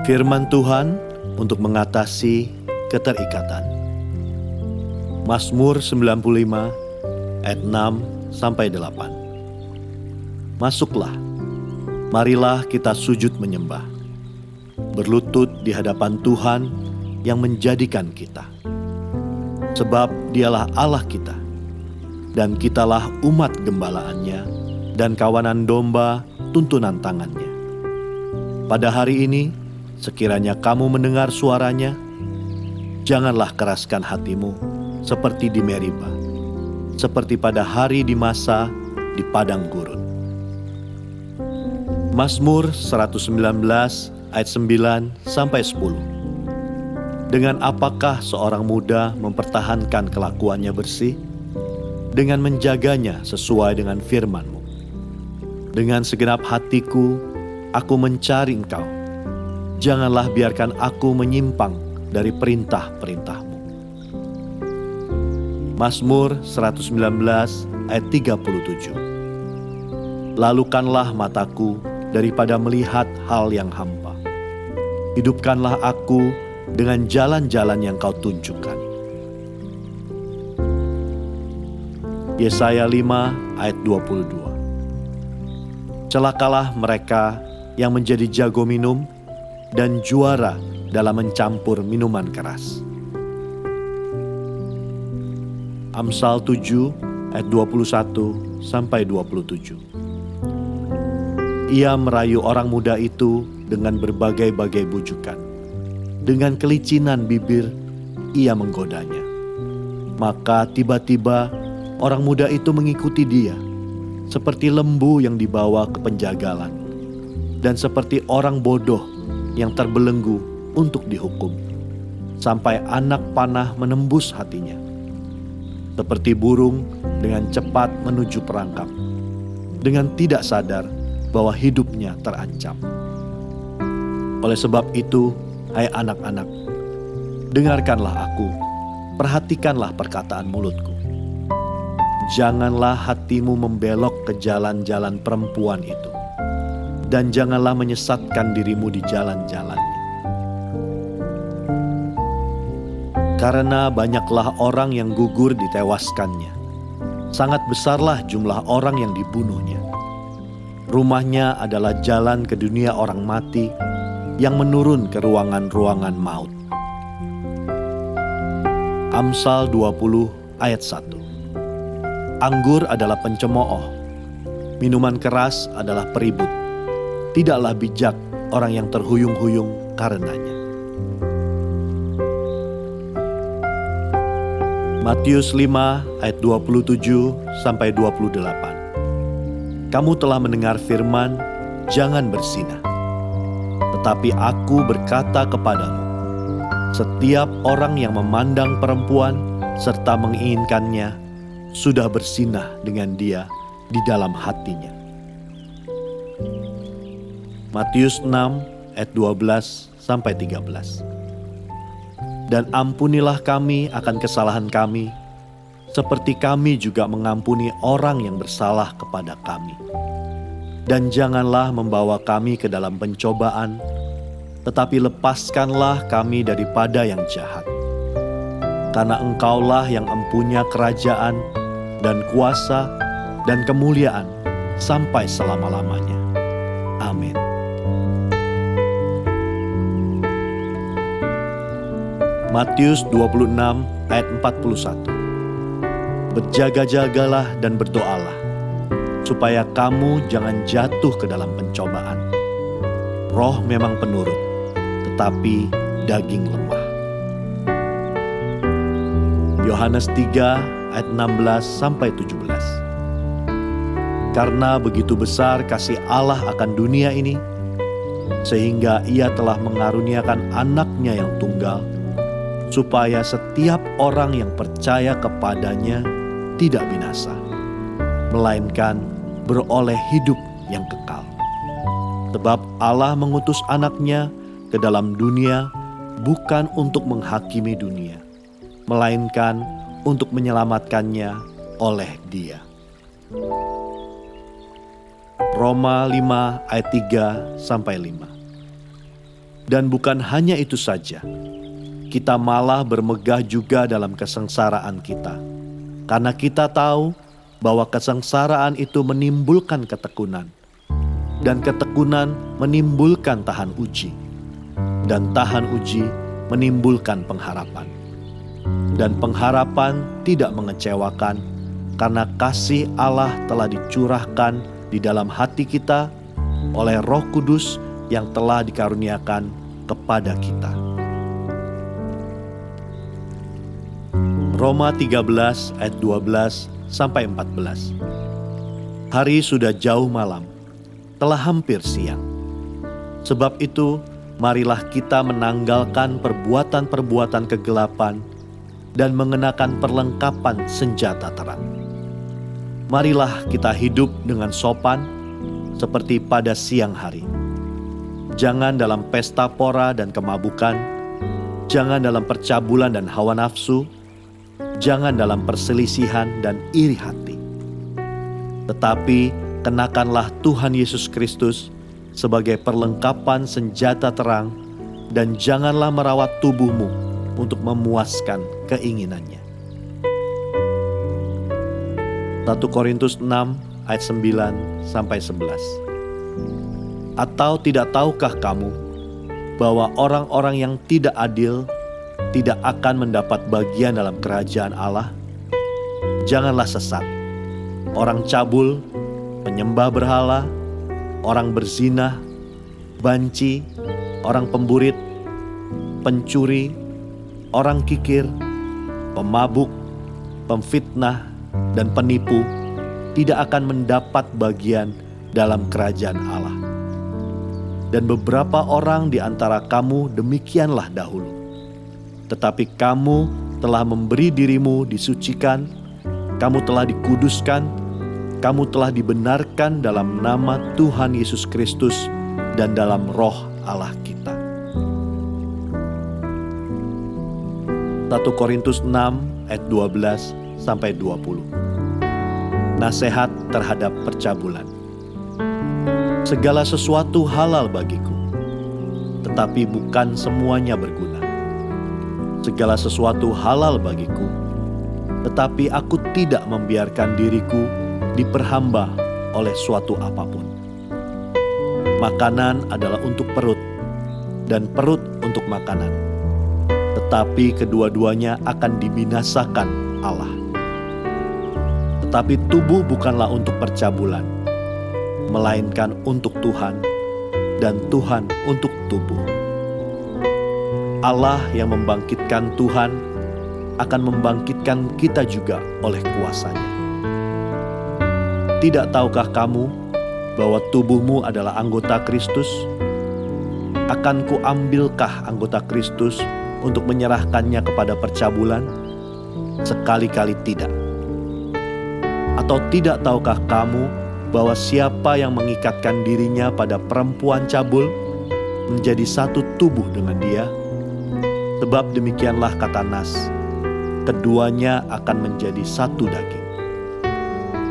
Firman Tuhan untuk mengatasi keterikatan. Mazmur 95 ayat 6-8. Masuklah, marilah kita sujud menyembah, berlutut di hadapan Tuhan yang menjadikan kita. Sebab Dialah Allah kita, dan kitalah umat gembalaannya dan kawanan domba tuntunan tangannya. Pada hari ini, sekiranya kamu mendengar suaranya, janganlah keraskan hatimu seperti di Meriba, seperti pada hari di Masa di padang gurun. Mazmur 119 ayat 9-10. Dengan apakah seorang muda mempertahankan kelakuannya bersih? Dengan menjaganya sesuai dengan firman-Mu. Dengan segenap hatiku, aku mencari Engkau. Janganlah biarkan aku menyimpang dari perintah-perintah-Mu. Mazmur 119 ayat 37. Lalukanlah mataku daripada melihat hal yang hampa. Hidupkanlah aku dengan jalan-jalan yang Kau tunjukkan. Yesaya 5 ayat 22. Celakalah mereka yang menjadi jago minum dan juara dalam mencampur minuman keras. Amsal 7 ayat 21-27. Ia merayu orang muda itu dengan berbagai-bagai bujukan. Dengan kelicinan bibir ia menggodanya. Maka tiba-tiba orang muda itu mengikuti dia, seperti lembu yang dibawa ke penjagalan, dan seperti orang bodoh yang terbelenggu untuk dihukum, sampai anak panah menembus hatinya. Seperti burung dengan cepat menuju perangkap, dengan tidak sadar bahwa hidupnya terancam. Oleh sebab itu, hai anak-anak, dengarkanlah aku, perhatikanlah perkataan mulutku. Janganlah hatimu membelok ke jalan-jalan perempuan itu, dan janganlah menyesatkan dirimu di jalan-jalannya. Karena banyaklah orang yang gugur ditewaskannya, sangat besarlah jumlah orang yang dibunuhnya. Rumahnya adalah jalan ke dunia orang mati yang menurun ke ruangan-ruangan maut. Amsal 20 ayat 1. Anggur adalah pencemooh, minuman keras adalah peribut. Tidaklah bijak orang yang terhuyung-huyung karenanya. Matius 5 ayat 27-28. Kamu telah mendengar firman, jangan berzinah. Tetapi aku berkata kepadamu, setiap orang yang memandang perempuan serta menginginkannya, sudah berzinah dengan dia di dalam hatinya. Matius 6 ayat 12-13. Dan ampunilah kami akan kesalahan kami, seperti kami juga mengampuni orang yang bersalah kepada kami. Dan janganlah membawa kami ke dalam pencobaan, tetapi lepaskanlah kami daripada yang jahat. Karena Engkaulah yang empunya kerajaan dan kuasa dan kemuliaan sampai selama-lamanya. Amin. Matius 26 ayat 41. Berjaga-jagalah dan berdoalah, supaya kamu jangan jatuh ke dalam pencobaan. Roh memang penurut, tetapi daging lemah. Yohanes 3 ayat 16-17. Karena begitu besar kasih Allah akan dunia ini, sehingga Ia telah mengaruniakan anaknya yang tunggal, supaya setiap orang yang percaya kepadanya tidak binasa, melainkan beroleh hidup yang kekal. Sebab Allah mengutus anaknya ke dalam dunia bukan untuk menghakimi dunia, melainkan untuk menyelamatkannya oleh Dia. Roma 5 ayat 3-5. Dan bukan hanya itu saja, kita malah bermegah juga dalam kesengsaraan kita. Karena kita tahu bahwa kesengsaraan itu menimbulkan ketekunan. Dan ketekunan menimbulkan tahan uji. Dan tahan uji menimbulkan pengharapan. Dan pengharapan tidak mengecewakan, karena kasih Allah telah dicurahkan di dalam hati kita oleh Roh Kudus yang telah dikaruniakan kepada kita. Roma 13 ayat 12 sampai 14. Hari sudah jauh malam, telah hampir siang. Sebab itu, marilah kita menanggalkan perbuatan-perbuatan kegelapan dan mengenakan perlengkapan senjata terang. Marilah kita hidup dengan sopan seperti pada siang hari. Jangan dalam pesta pora dan kemabukan, jangan dalam percabulan dan hawa nafsu, jangan dalam perselisihan dan iri hati. Tetapi kenakanlah Tuhan Yesus Kristus sebagai perlengkapan senjata terang, dan janganlah merawat tubuhmu untuk memuaskan keinginannya. 1 Korintus 6 ayat 9 sampai 11. Atau tidak tahukah kamu bahwa orang-orang yang tidak adil tidak akan mendapat bagian dalam kerajaan Allah? Janganlah sesat. Orang cabul, penyembah berhala, orang berzina, banci, orang pemburit, pencuri, orang kikir, pemabuk, pemfitnah, dan penipu tidak akan mendapat bagian dalam kerajaan Allah. Dan beberapa orang di antara kamu demikianlah dahulu. Tetapi kamu telah memberi dirimu disucikan, kamu telah dikuduskan, kamu telah dibenarkan dalam nama Tuhan Yesus Kristus dan dalam Roh Allah kita. 1 Korintus 6 ayat 12 sampai 20. Nasihat terhadap percabulan. Segala sesuatu halal bagiku, tetapi bukan semuanya berguna. Segala sesuatu halal bagiku, tetapi aku tidak membiarkan diriku diperhamba oleh suatu apapun. Makanan adalah untuk perut, dan perut untuk makanan. Tetapi kedua-duanya akan dibinasakan Allah. Tetapi tubuh bukanlah untuk percabulan, melainkan untuk Tuhan, dan Tuhan untuk tubuh. Allah yang membangkitkan Tuhan akan membangkitkan kita juga oleh kuasa-Nya. Tidak tahukah kamu bahwa tubuhmu adalah anggota Kristus? Akan kuambilkah anggota Kristus untuk menyerahkannya kepada percabulan? Sekali-kali tidak. Atau tidak tahukah kamu bahwa siapa yang mengikatkan dirinya pada perempuan cabul menjadi satu tubuh dengan dia? Sebab demikianlah kata Nas, keduanya akan menjadi satu daging.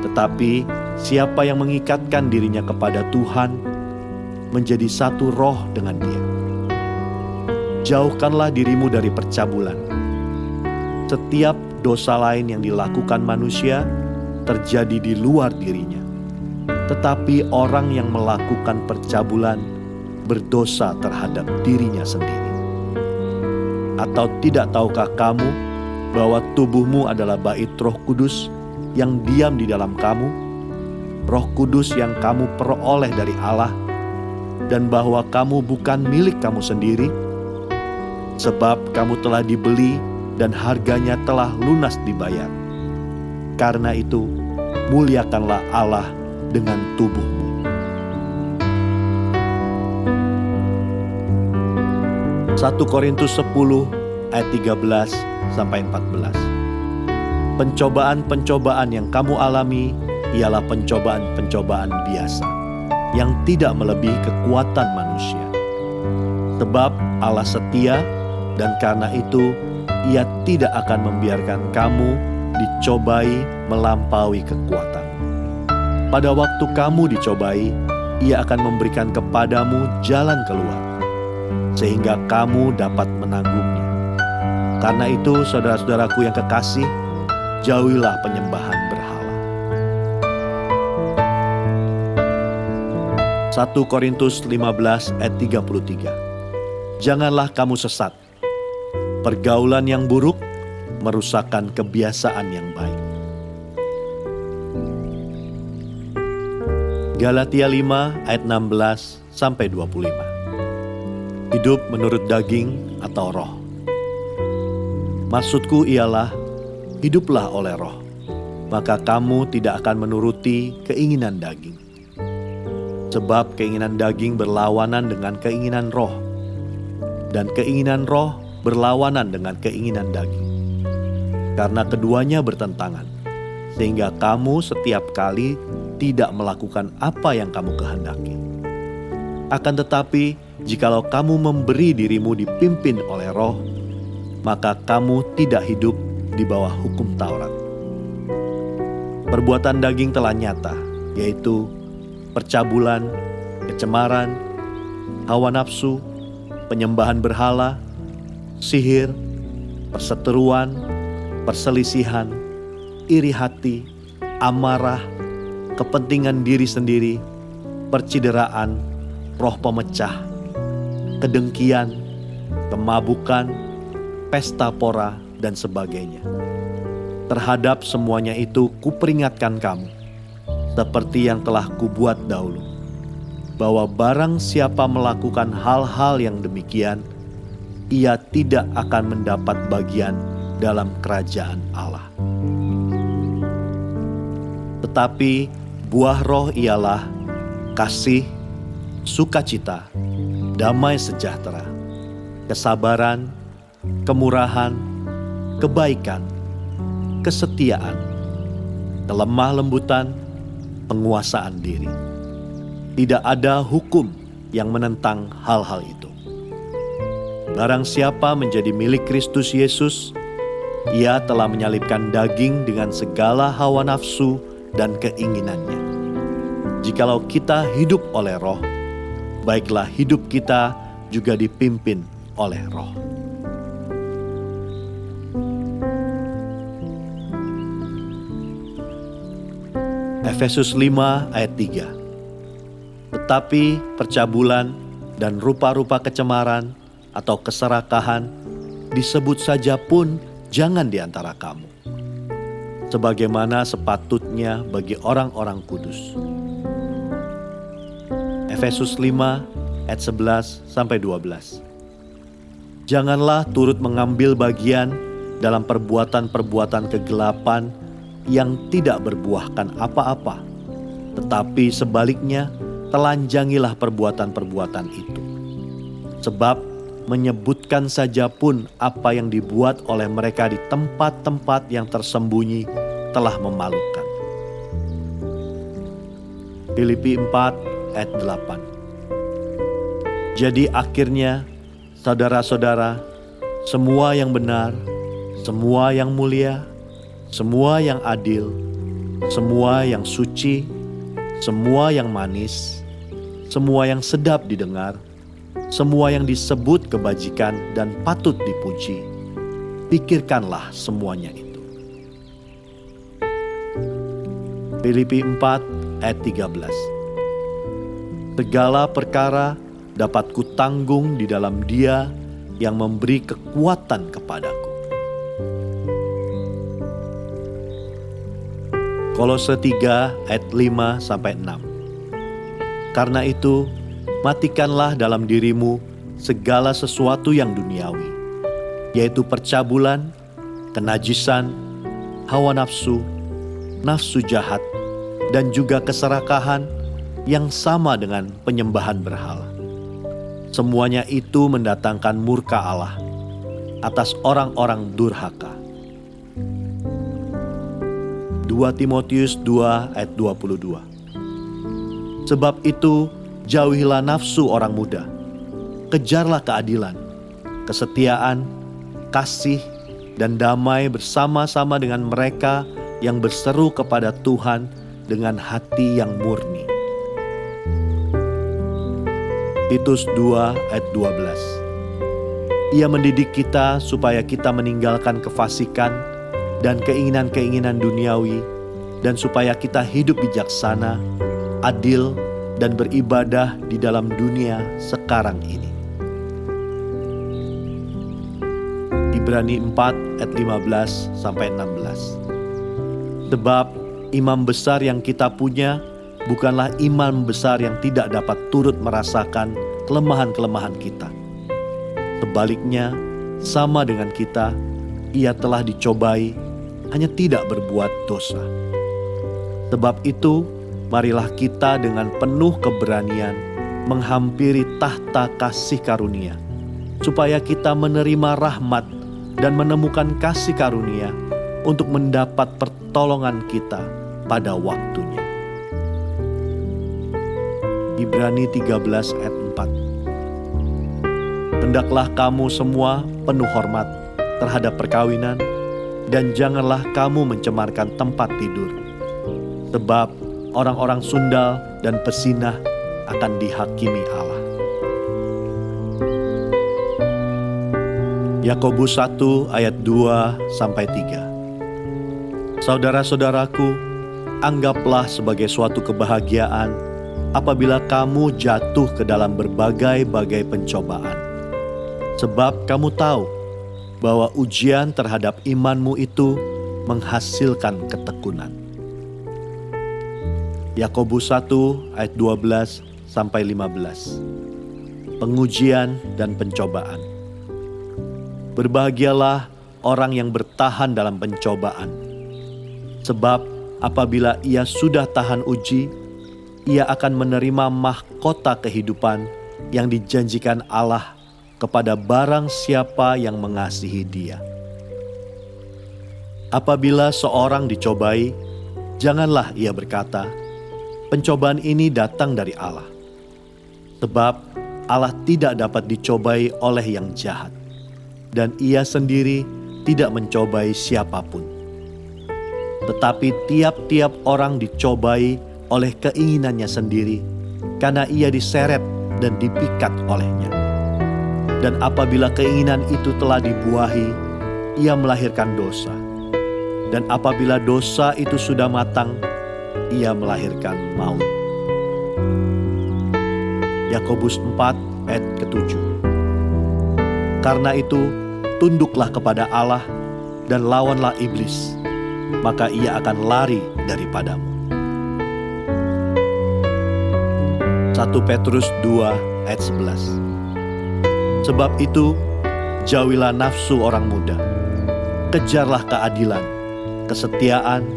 Tetapi siapa yang mengikatkan dirinya kepada Tuhan menjadi satu roh dengan dia. Jauhkanlah dirimu dari percabulan. Setiap dosa lain yang dilakukan manusia terjadi di luar dirinya. Tetapi orang yang melakukan percabulan berdosa terhadap dirinya sendiri. Atau tidak tahukah kamu bahwa tubuhmu adalah bait Roh Kudus yang diam di dalam kamu, Roh Kudus yang kamu peroleh dari Allah, dan bahwa kamu bukan milik kamu sendiri, sebab kamu telah dibeli dan harganya telah lunas dibayar. Karena itu, muliakanlah Allah dengan tubuhmu. 1 Korintus 10 ayat 13 sampai 14. Pencobaan-pencobaan yang kamu alami ialah pencobaan-pencobaan biasa, yang tidak melebihi kekuatan manusia. Sebab Allah setia, dan karena itu Ia tidak akan membiarkan kamu dicobai melampaui kekuatan. Pada waktu kamu dicobai, Ia akan memberikan kepadamu jalan keluar, sehingga kamu dapat menanggungnya. Karena itu, saudara-saudaraku yang kekasih, jauhilah penyembahan berhala. 1 Korintus 15 ayat 33. Janganlah kamu sesat. Pergaulan yang buruk merusakkan kebiasaan yang baik. Galatia 5 ayat 16 sampai 25. Hidup menurut daging atau roh. Maksudku ialah, hiduplah oleh roh, maka kamu tidak akan menuruti keinginan daging. Sebab keinginan daging berlawanan dengan keinginan roh, dan keinginan roh berlawanan dengan keinginan daging. Karena keduanya bertentangan, sehingga kamu setiap kali tidak melakukan apa yang kamu kehendaki. Akan tetapi, jikalau kamu memberi dirimu dipimpin oleh roh, maka kamu tidak hidup di bawah hukum Taurat. Perbuatan daging telah nyata, yaitu percabulan, kecemaran, hawa nafsu, penyembahan berhala, sihir, perseteruan, perselisihan, iri hati, amarah, kepentingan diri sendiri, percideraan, roh pemecah, kedengkian, kemabukan, pesta pora, dan sebagainya. Terhadap semuanya itu kuperingatkan kamu, seperti yang telah kubuat dahulu, bahwa barang siapa melakukan hal-hal yang demikian, ia tidak akan mendapat bagian dalam kerajaan Allah. Tetapi buah roh ialah kasih, sukacita, damai sejahtera, kesabaran, kemurahan, kebaikan, kesetiaan, kelemah lembutan, penguasaan diri. Tidak ada hukum yang menentang hal-hal itu. Barang siapa menjadi milik Kristus Yesus, ia telah menyalibkan daging dengan segala hawa nafsu dan keinginannya. Jikalau kita hidup oleh roh, baiklah hidup kita juga dipimpin oleh roh. Efesus 5 ayat 3. Tetapi percabulan dan rupa-rupa kecemaran atau keserakahan disebut saja pun jangan di antara kamu, sebagaimana sepatutnya bagi orang-orang kudus. Efesus 5 ayat 11 sampai 12. Janganlah turut mengambil bagian dalam perbuatan-perbuatan kegelapan yang tidak berbuahkan apa-apa, tetapi sebaliknya telanjangilah perbuatan-perbuatan itu. Sebab menyebutkan saja pun apa yang dibuat oleh mereka di tempat-tempat yang tersembunyi telah memalukan. Filipi 4 ayat 8. Jadi akhirnya, saudara-saudara, semua yang benar, semua yang mulia, semua yang adil, semua yang suci, semua yang manis, semua yang sedap didengar, semua yang disebut kebajikan dan patut dipuji, pikirkanlah semuanya itu. Filipi 4 ayat 13. Segala perkara dapat kutanggung di dalam Dia yang memberi kekuatan kepadaku. Kolose 3 ayat 5 sampai 6. Karena itu, matikanlah dalam dirimu segala sesuatu yang duniawi, yaitu percabulan, kenajisan, hawa nafsu, nafsu jahat, dan juga keserakahan yang sama dengan penyembahan berhala. Semuanya itu mendatangkan murka Allah atas orang-orang durhaka. 2 Timotius 2 ayat 22. Sebab itu, jauhilah nafsu orang muda, kejarlah keadilan, kesetiaan, kasih, dan damai bersama-sama dengan mereka yang berseru kepada Tuhan dengan hati yang murni. Titus 2 ayat 12. Ia mendidik kita supaya kita meninggalkan kefasikan dan keinginan-keinginan duniawi, dan supaya kita hidup bijaksana, adil, dan beribadah di dalam dunia sekarang ini. Ibrani 4 ayat 15-16. Sebab imam besar yang kita punya bukanlah imam besar yang tidak dapat turut merasakan kelemahan-kelemahan kita. Sebaliknya, sama dengan kita, ia telah dicobai, hanya tidak berbuat dosa. Sebab itu, marilah kita dengan penuh keberanian menghampiri tahta kasih karunia, supaya kita menerima rahmat dan menemukan kasih karunia untuk mendapat pertolongan kita pada waktunya. Ibrani 13 ayat 4. Hendaklah kamu semua penuh hormat terhadap perkawinan, dan janganlah kamu mencemarkan tempat tidur. Sebab orang-orang sundal dan pezinah akan dihakimi Allah. Yakobus 1 ayat 2-3. Saudara-saudaraku, anggaplah sebagai suatu kebahagiaan apabila kamu jatuh ke dalam berbagai-bagai pencobaan. Sebab kamu tahu bahwa ujian terhadap imanmu itu menghasilkan ketekunan. Yakobus 1 ayat 12-15. Pengujian dan pencobaan. Berbahagialah orang yang bertahan dalam pencobaan. Sebab apabila ia sudah tahan uji, ia akan menerima mahkota kehidupan yang dijanjikan Allah kepada barang siapa yang mengasihi Dia. Apabila seorang dicobai, janganlah ia berkata, "Pencobaan ini datang dari Allah." Sebab Allah tidak dapat dicobai oleh yang jahat, dan Ia sendiri tidak mencobai siapapun. Tetapi tiap-tiap orang dicobai oleh keinginannya sendiri, karena ia diseret dan dipikat olehnya. Dan apabila keinginan itu telah dibuahi, ia melahirkan dosa. Dan apabila dosa itu sudah matang, ia melahirkan maut. Yakobus 4 ayat ke-7. Karena itu, tunduklah kepada Allah dan lawanlah iblis, maka ia akan lari daripadamu. 1 Petrus 2 ayat 11. Sebab itu, jauhilah nafsu orang muda, kejarlah keadilan, kesetiaan,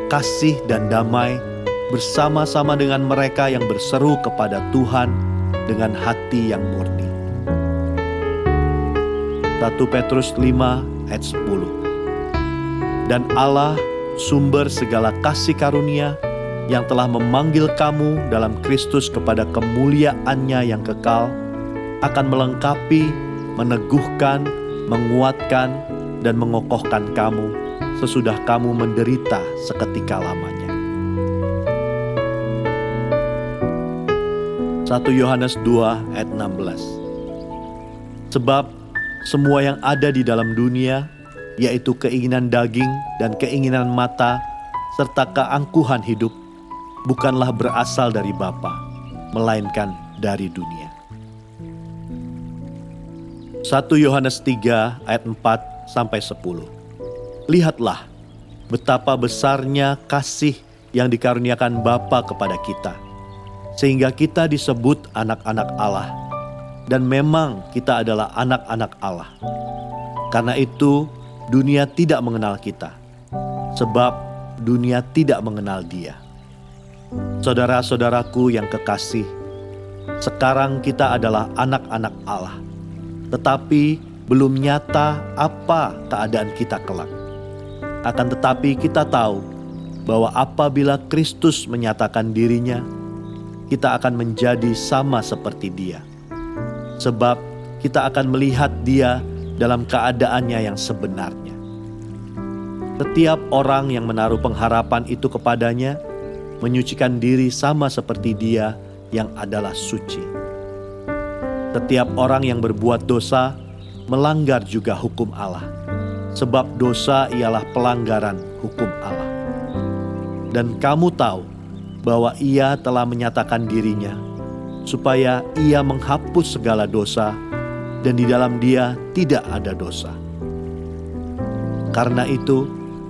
kasih dan damai bersama-sama dengan mereka yang berseru kepada Tuhan dengan hati yang murni. 1 Petrus 5 ayat 10. Dan Allah, sumber segala kasih karunia, yang telah memanggil kamu dalam Kristus kepada kemuliaan-Nya yang kekal, akan melengkapi, meneguhkan, menguatkan, dan mengokohkan kamu sesudah kamu menderita seketika lamanya. 1 Yohanes 2 ayat 16. Sebab semua yang ada di dalam dunia, yaitu keinginan daging dan keinginan mata, serta keangkuhan hidup, bukanlah berasal dari Bapa, melainkan dari dunia. 1 Yohanes 3 ayat 4-10. Lihatlah betapa besarnya kasih yang dikaruniakan Bapa kepada kita, sehingga kita disebut anak-anak Allah, dan memang kita adalah anak-anak Allah. Karena itu dunia tidak mengenal kita, sebab dunia tidak mengenal Dia. Saudara-saudaraku yang kekasih, sekarang kita adalah anak-anak Allah, tetapi belum nyata apa keadaan kita kelak. Akan tetapi kita tahu bahwa apabila Kristus menyatakan dirinya, kita akan menjadi sama seperti Dia. Sebab kita akan melihat Dia dalam keadaannya yang sebenarnya. Setiap orang yang menaruh pengharapan itu kepadanya, menyucikan diri sama seperti Dia yang adalah suci. Setiap orang yang berbuat dosa melanggar juga hukum Allah, sebab dosa ialah pelanggaran hukum Allah. Dan kamu tahu bahwa Ia telah menyatakan dirinya, supaya Ia menghapus segala dosa, dan di dalam Dia tidak ada dosa. Karena itu,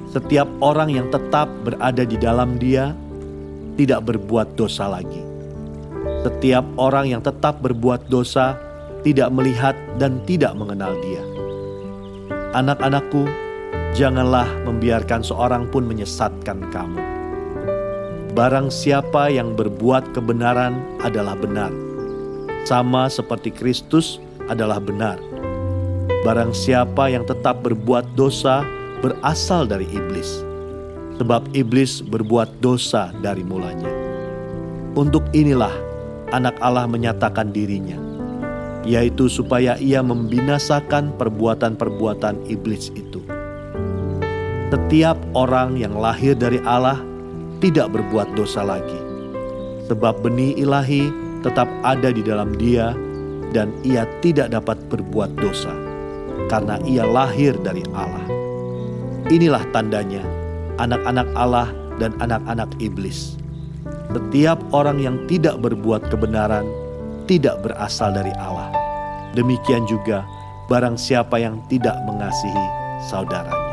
setiap orang yang tetap berada di dalam Dia tidak berbuat dosa lagi. Setiap orang yang tetap berbuat dosa tidak melihat dan tidak mengenal Dia. Anak-anakku, janganlah membiarkan seorang pun menyesatkan kamu. Barang siapa yang berbuat kebenaran adalah benar, sama seperti Kristus adalah benar. Barang siapa yang tetap berbuat dosa berasal dari iblis, sebab iblis berbuat dosa dari mulanya. Untuk inilah Anak Allah menyatakan dirinya, yaitu supaya Ia membinasakan perbuatan-perbuatan iblis itu. Setiap orang yang lahir dari Allah tidak berbuat dosa lagi, sebab benih ilahi tetap ada di dalam dia, dan ia tidak dapat berbuat dosa, karena ia lahir dari Allah. Inilah tandanya anak-anak Allah dan anak-anak iblis. Setiap orang yang tidak berbuat kebenaran tidak berasal dari Allah. Demikian juga barang siapa yang tidak mengasihi saudaranya.